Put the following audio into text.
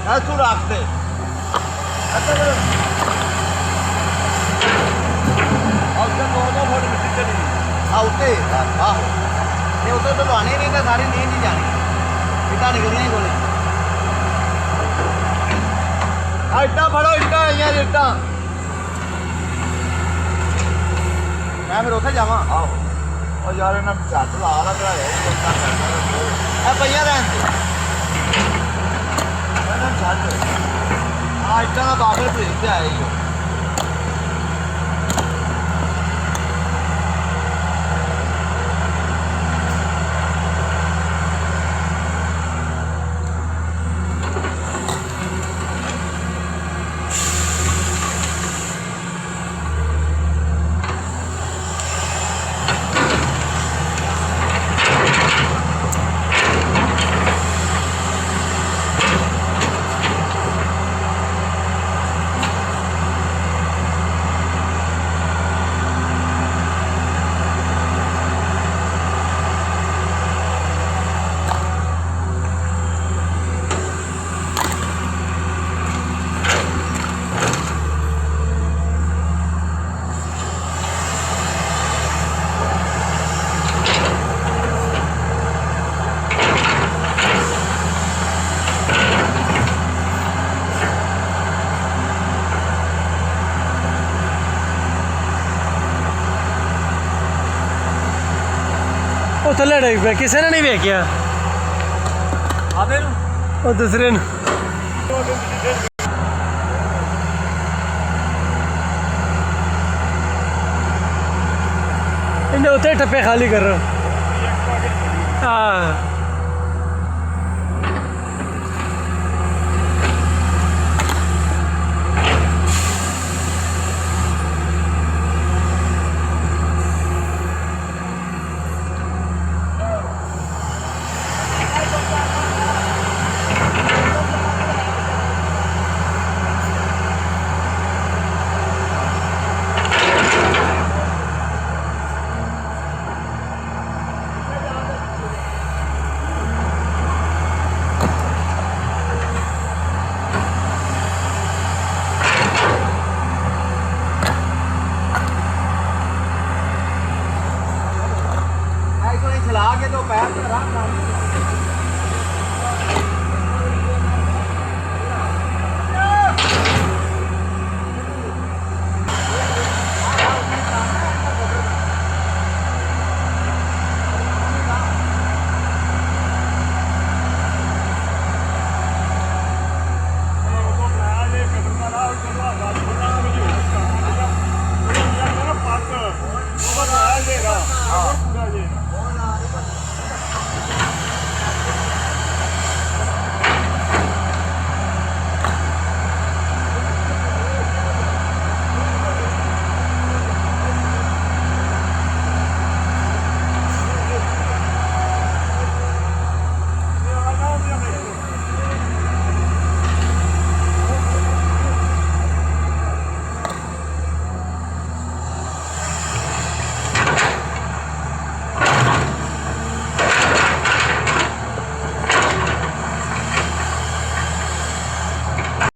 ਤੂੰ ਰੱਖ ਦੇ ਉੱਤੇ 2-2 ਫੁੱਟ ਮਿੱਟੀ ਚਲੀ ਉੱਤੇ ਆਹੋ ਇਹ ਉੱਤੇ ਤੋਂ ਲਵਾਣੇ ਨਹੀਂ ਤਾਂ ਸਾਰੀ ਨੀਂਦ ਹੀ ਜਾਣੀ ਇੱਟਾਂ ਨਿਕਲੀਆਂ ਹੀ ਕੋਲੇ ਇੱਟਾਂ ਫੜੋ ਇੱਟਾਂ ਆਈਆਂ ਇੱਟਾਂ ਮੈਂ ਫਿਰ ਉੱਥੇ ਜਾਵਾਂ ਆਹੋ ਉਹ ਯਾਰ ਇਹਨਾਂ ਝੱਟ ਲਾ ਲਾ ਕਰਾਇਆ ਇਹ ਪਈਆਂ ਰਹਿਣ ਦੇ ਇਹਨਾਂ ਛੱਡ ਇੱਟਾਂ ਦਾ ਬਾਬਰ ਭੇਜ ਤੇ ਆਇਆ ਹੀ ਉਹ ਥੱਲੇ ਡਿੱਗ ਪਿਆ ਕਿਸੇ ਨੇ ਨਹੀਂ ਵੇਖਿਆ ਆਵੇ ਨੂੰ ਉਹ ਦੂਸਰੇ ਨੂੰ ਇਹਨੇ ਉੱਥੇ ਟੱਪੇ ਖਾਲੀ ਕਰ ਹਾਂ